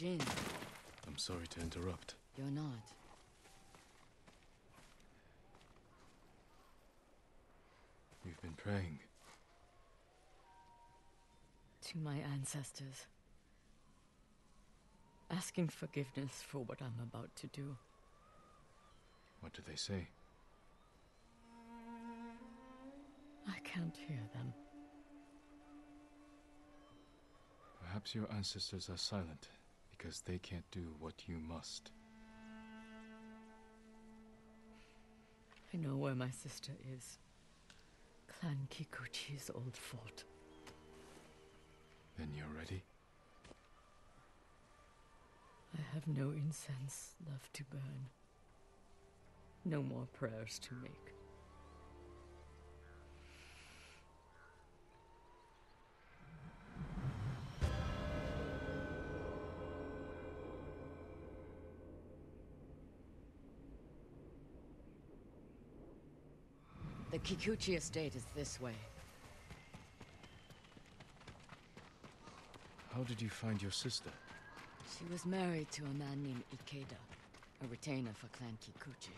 Jin, I'm sorry to interrupt. you're not. You've been praying. To my ancestors. Asking forgiveness for what I'm about to do. What do they say? I can't hear them. Perhaps your ancestors are silent because they can't do what you must. I know where my sister is. Clan Kikuchi's old fort. Then you're ready? I have no incense left to burn. No more prayers to make. The Kikuchi estate is this way. How did you find your sister? She was married to a man named Ikeda, a retainer for Clan Kikuchi.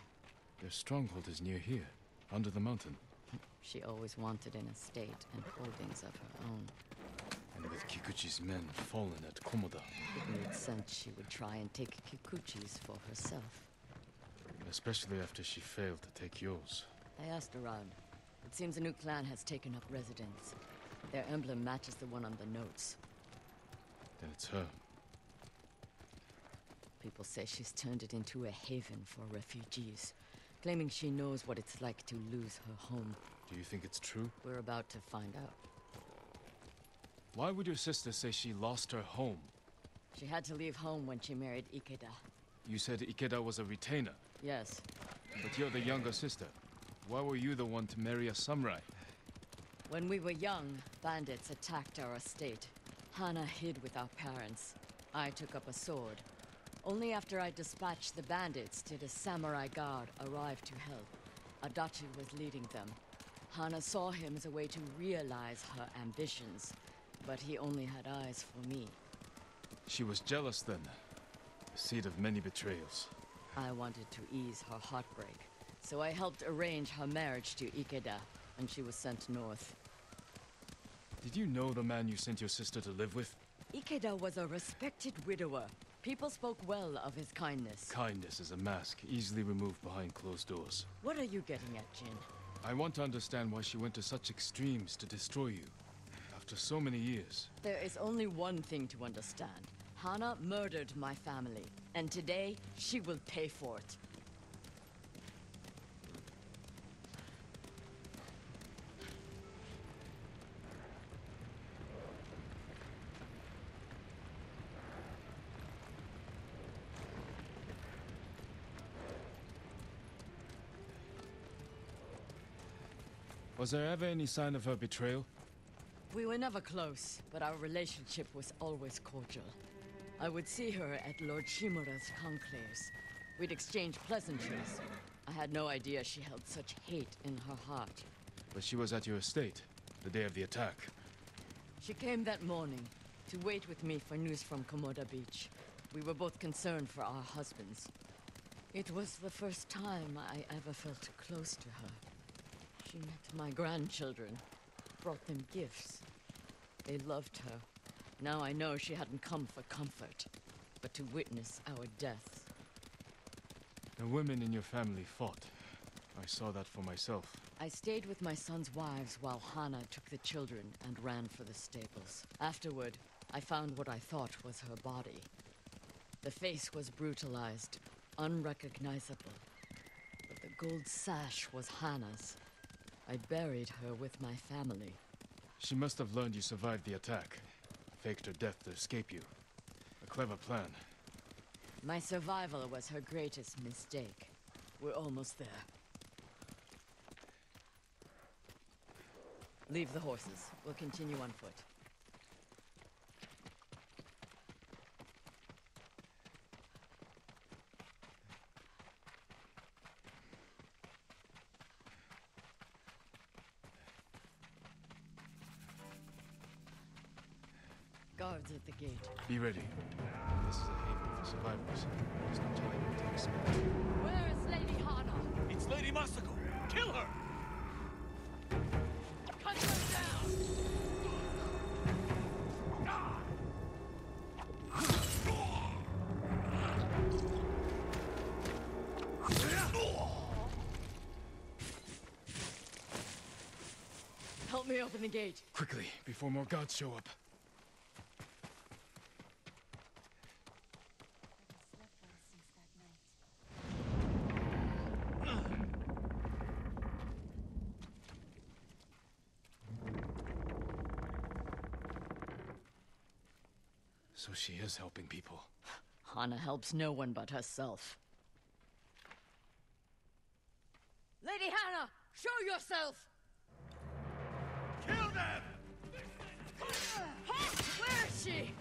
Their stronghold is near here, under the mountain. She always wanted an estate and holdings of her own. And with Kikuchi's men fallen at Komoda. It made sense she would try and take Kikuchi's for herself. Especially after she failed to take yours. I asked around. It seems a new clan has taken up residence. Their emblem matches the one on the notes. Then it's her. People say she's turned it into a haven for refugees, claiming she knows what it's like to lose her home. Do you think it's true? We're about to find out. Why would your sister say she lost her home? She had to leave home when she married Ikeda. You said Ikeda was a retainer, Yes. but you're the younger sister. Why were you the one to marry a samurai? When we were young, bandits attacked our estate. Hana hid with our parents. I took up a sword. Only after I dispatched the bandits did a samurai guard arrive to help. Adachi was leading them. Hana saw him as a way to realize her ambitions, but he only had eyes for me. She was jealous then. The seed of many betrayals. I wanted to ease her heartbreak, so I helped arrange her marriage to Ikeda, and she was sent north. Did you know the man you sent your sister to live with? Ikeda was a respected widower. People spoke well of his kindness. Kindness is a mask, easily removed behind closed doors. What are you getting at, Jin? I want to understand why she went to such extremes to destroy you. After so many years. There is only one thing to understand. Hana murdered my family, and today she will pay for it. Was there ever any sign of her betrayal? We were never close, but our relationship was always cordial. I would see her at Lord Shimura's conclaves. We'd exchange pleasantries. I had no idea she held such hate in her heart. But she was at your estate, the day of the attack. She came that morning to wait with me for news from Komoda Beach. We were both concerned for our husbands. It was the first time I ever felt close to her. She met my grandchildren, brought them gifts. They loved her. Now I know she hadn't come for comfort, but to witness our deaths. The women in your family fought. I saw that for myself. I stayed with my son's wives while Hana took the children and ran for the stables. Afterward, I found what I thought was her body. The face was brutalized, unrecognizable. But the gold sash was Hana's. I buried her with my family. She must have learned you survived the attack. Faked her death to escape you. A clever plan. My survival was her greatest mistake. We're almost there. Leave the horses. We'll continue on foot. guards at the gate. Be ready. This is a haven for survivors. There's no telling what to expect. Where is Lady Hana? It's Lady Masako! Kill her! Cut her down! Help me open the gate. Quickly, before more gods show up. So she is helping people. Hana helps no one but herself. Lady Hana, show yourself! Kill them! Where is she?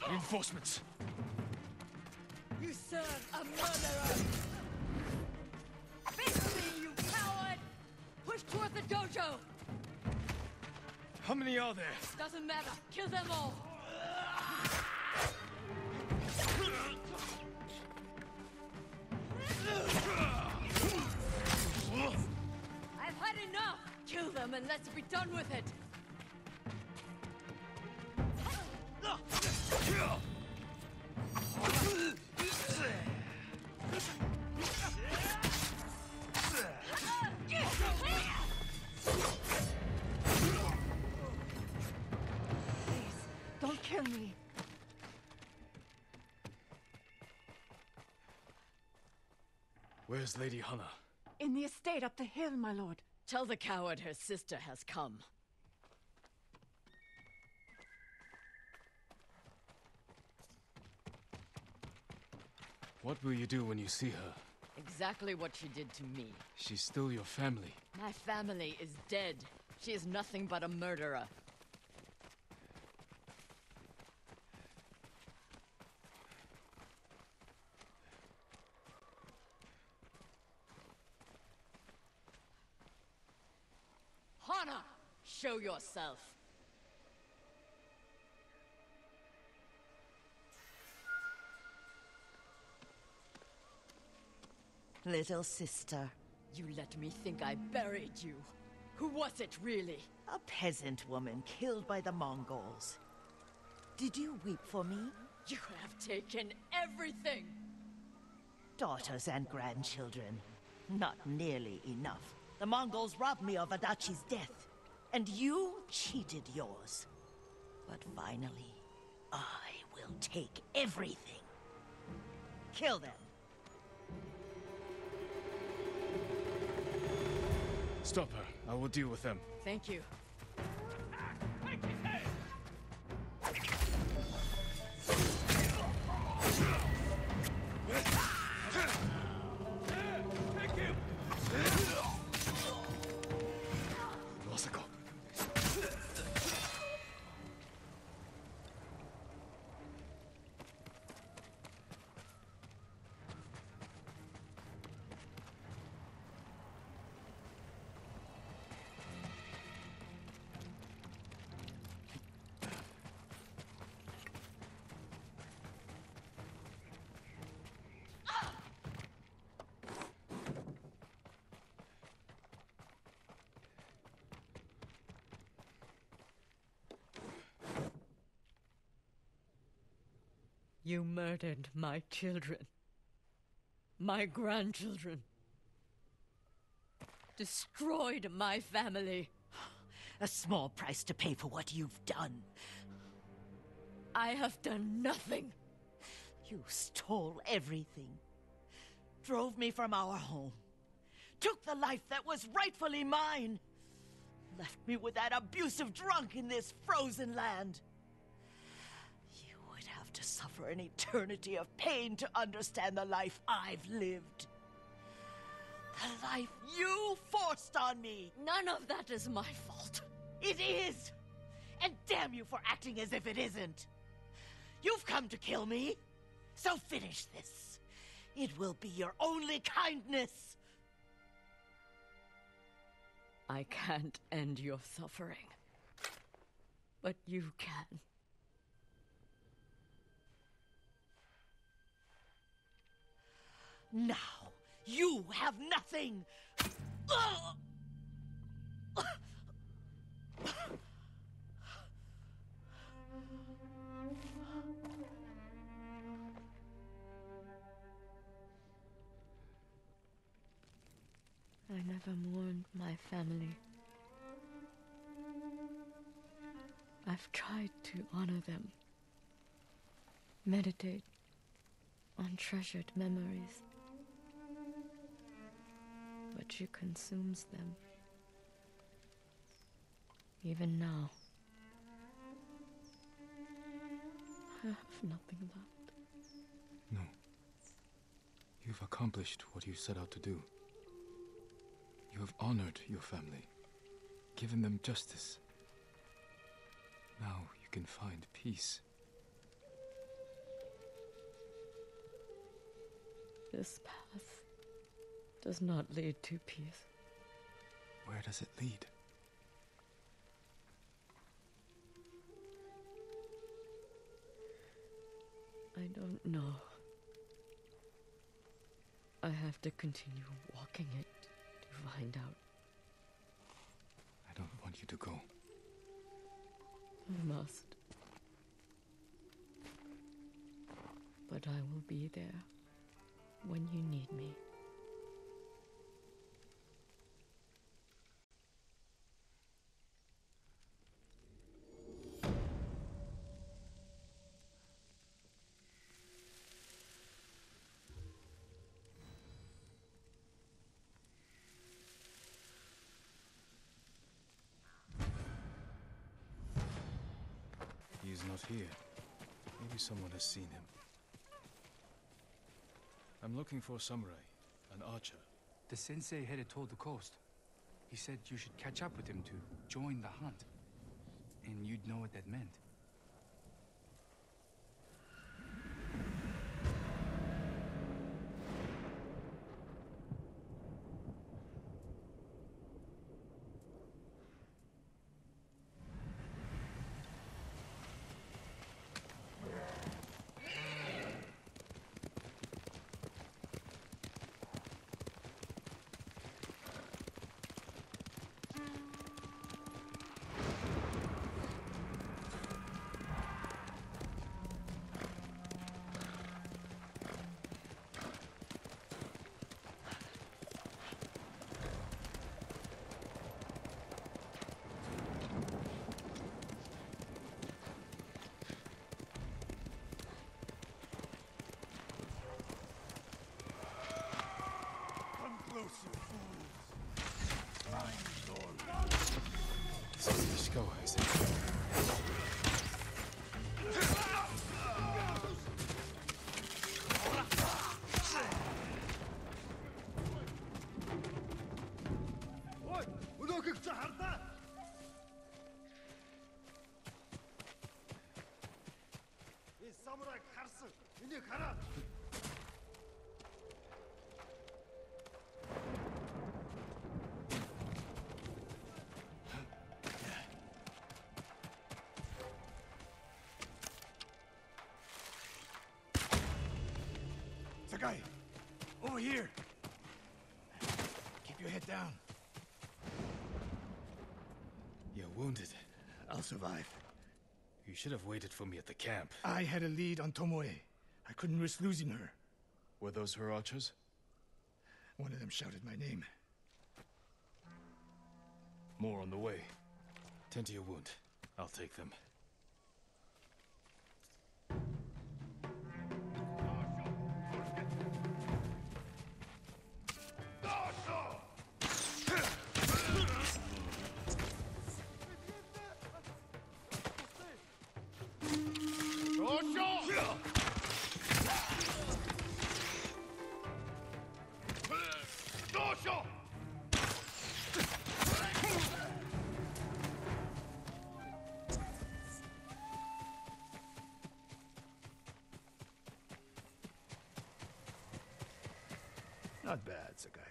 Reinforcements! You serve a murderer! Face me, you coward! Push toward the dojo! How many are there? Doesn't matter. Kill them all! I've had enough! Kill them and let's be done with it! Don't kill me. Where's Lady Hana? In the estate up the hill, my lord. Tell the coward her sister has come. What will you do when you see her? Exactly what she did to me. She's still your family. My family is dead. She is nothing but a murderer. Hana, show yourself. Little sister, You let me think I buried you. Who was it, really? a peasant woman killed by the Mongols. Did you weep for me? You have taken everything! Daughters and grandchildren. Not nearly enough. The Mongols robbed me of Adachi's death, and you cheated yours. But finally, I will take everything. Kill them. Stop her. I will deal with them. Thank you. Take his head! Take him! Masako. You murdered my children. My grandchildren. Destroyed my family. A small price to pay for what you've done. I have done nothing. You stole everything. Drove me from our home. Took the life that was rightfully mine. Left me with that abusive drunk in this frozen land. You would have to suffer an eternity of pain to understand the life I've lived. The life you forced on me. None of that is my fault. It is! And damn you for acting as if it isn't. You've come to kill me, so finish this. It will be your only kindness. I can't end your suffering. But you can. Now, you have nothing! Ugh! I never mourned my family. I've tried to honor them, meditate on treasured memories, but she consumes them. Even now, I have nothing left. No. You've accomplished what you set out to do. You have honored your family, given them justice. Now you can find peace. This path does not lead to peace. Where does it lead? I don't know. I have to continue walking it to find out. I don't want you to go. I must. But I will be there when you need me. He's not here. Maybe someone has seen him. I'm looking for a samurai, an archer. The sensei headed toward the coast. He said you should catch up with him to join the hunt. And you'd know what that meant. Let's go, I say. Sakai, over here. Keep your head down. You're wounded. I'll survive. You should have waited for me at the camp. I had a lead on Tomoe. I couldn't risk losing her. Were those her archers? One of them shouted my name. More on the way. Tend to your wound. I'll take them. Not bad, Sakai.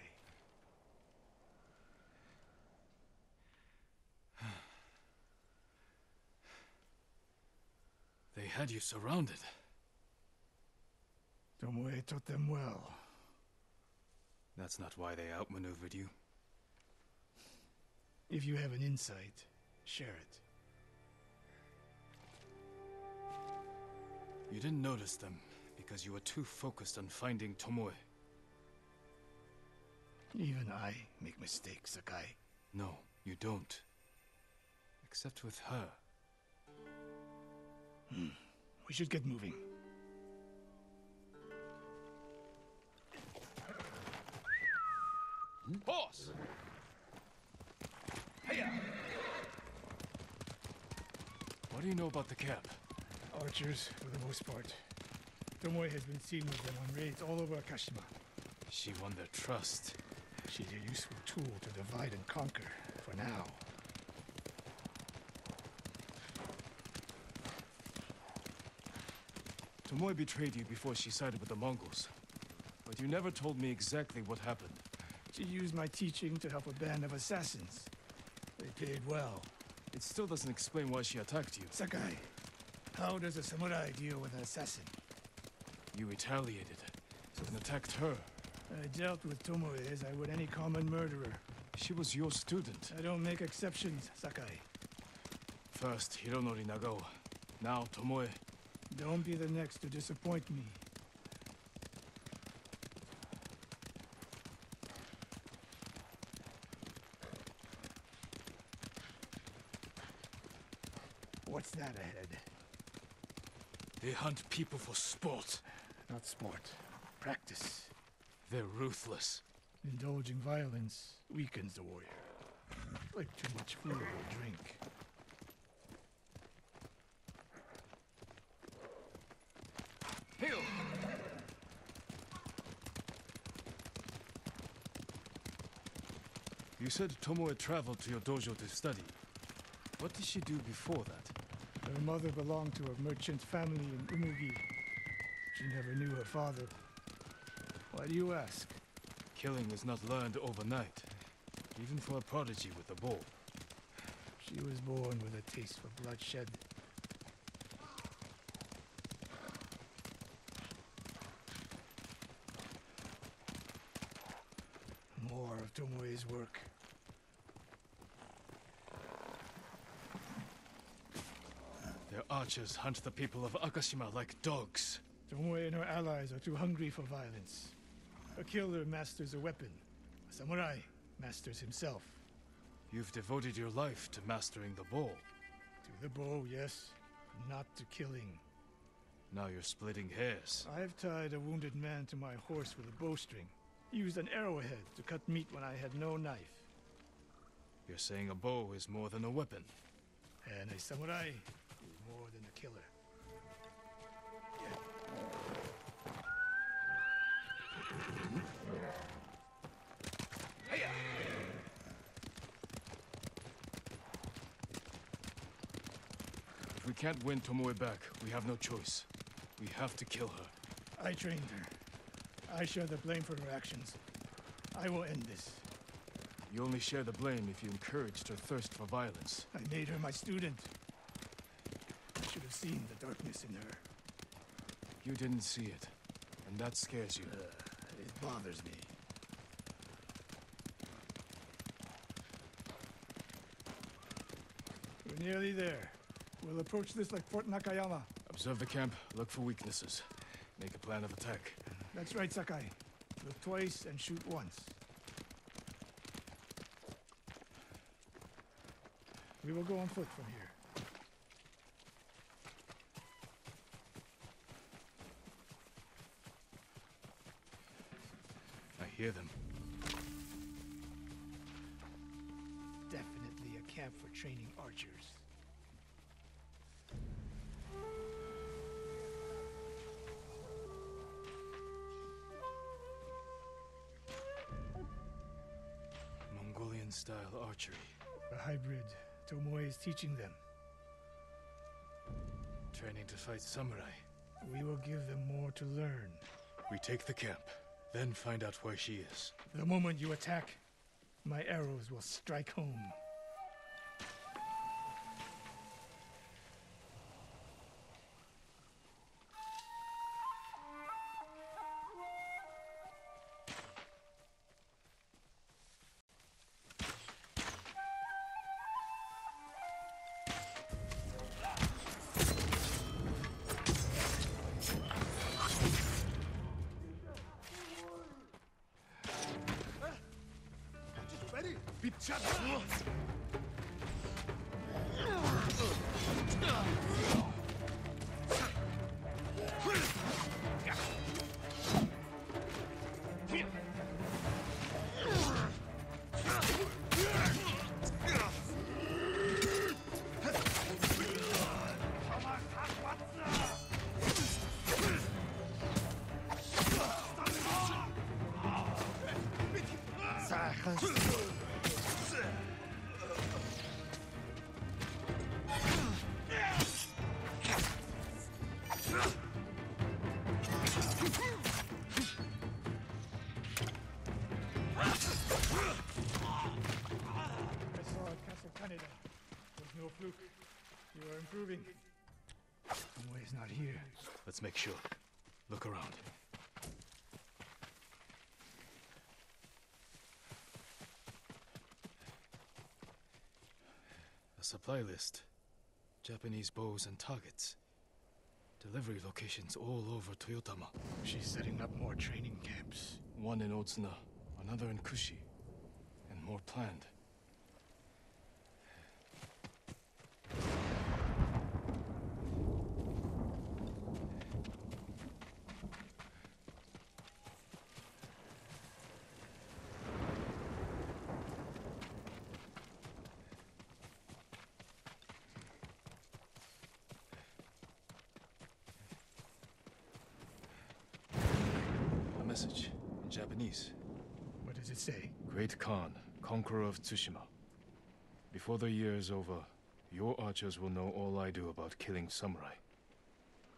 They had you surrounded. Tomoe taught them well. That's not why they outmaneuvered you. If you have an insight, share it. You didn't notice them because you were too focused on finding Tomoe. Even I make mistakes, Sakai. No, you don't. Except with her. We should get moving. Horse! Hiya! What do you know about the camp? Archers, for the most part. Tomoe has been seen with them on raids all over Akashima. She won their trust. She's a useful tool to divide and conquer, for now. Tomoe betrayed you before she sided with the Mongols. But you never told me exactly what happened. She used my teaching to help a band of assassins. They paid well. It still doesn't explain why she attacked you. Sakai, how does a samurai deal with an assassin? You retaliated and attacked her. I dealt with Tomoe as I would any common murderer. She was your student. I don't make exceptions, Sakai. First, Hironori Nagao. Now, Tomoe. Don't be the next to disappoint me. What's that ahead? They hunt people for sport. Not sport. Practice. They're ruthless. Indulging violence weakens the warrior. Like too much food or drink. Heel! You said Tomoe traveled to your dojo to study. What did she do before that? Her mother belonged to a merchant family in Umugi. She never knew her father. Why do you ask? Killing is not learned overnight, even for a prodigy with a bow. She was born with a taste for bloodshed. More of Tomoe's work. Their archers hunt the people of Akashima like dogs. Tomoe and her allies are too hungry for violence. A killer masters a weapon. A samurai masters himself. You've devoted your life to mastering the bow. To the bow, yes. Not to killing. Now you're splitting hairs. I've tied a wounded man to my horse with a bowstring. Used an arrowhead to cut meat when I had no knife. You're saying a bow is more than a weapon. And a samurai is more than a killer. If we can't win Tomoe back, we have no choice. We have to kill her. I trained her. I share the blame for her actions. I will end this. You only share the blame if you encouraged her thirst for violence. I made her my student. I should have seen the darkness in her. You didn't see it, and that scares you. It bothers me. We're nearly there. We'll approach this like Fort Nakayama. Observe the camp, look for weaknesses. Make a plan of attack. That's right, Sakai. Look twice and shoot once. We will go on foot from here. I hear them. Definitely a camp for training archers. Mongolian-style archery. A hybrid. Tomoe is teaching them. Training to fight samurai. We will give them more to learn. We take the camp. Then find out where she is. The moment you attack, my arrows will strike home. You are improving. Tomoe's not here. Let's make sure. Look around. A supply list. Japanese bows and targets. Delivery locations all over Toyotama. She's setting up more training camps. One in Otsuna, another in Kushi, and more planned. Message in Japanese. What does it say? Great Khan, conqueror of Tsushima. Before the year is over, your archers will know all I do about killing samurai.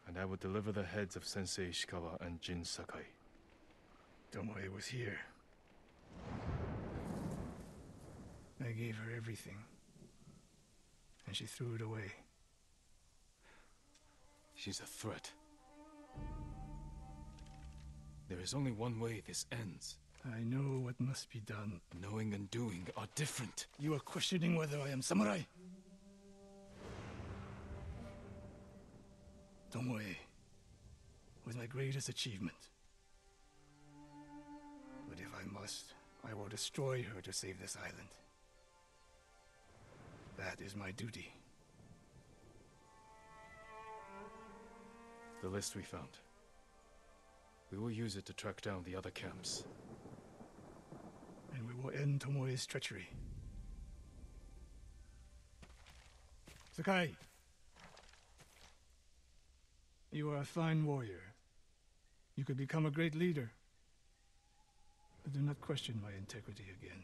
And I will deliver the heads of Sensei Ishikawa and Jin Sakai. Tomoe was here. I gave her everything. And she threw it away. She's a threat. There is only one way this ends. I know what must be done. Knowing and doing are different. You are questioning whether I am samurai? Tomoe was my greatest achievement. But if I must, I will destroy her to save this island. That is my duty. The list we found. We will use it to track down the other camps. And we will end Tomoe's treachery. Sakai! You are a fine warrior. You could become a great leader. But do not question my integrity again.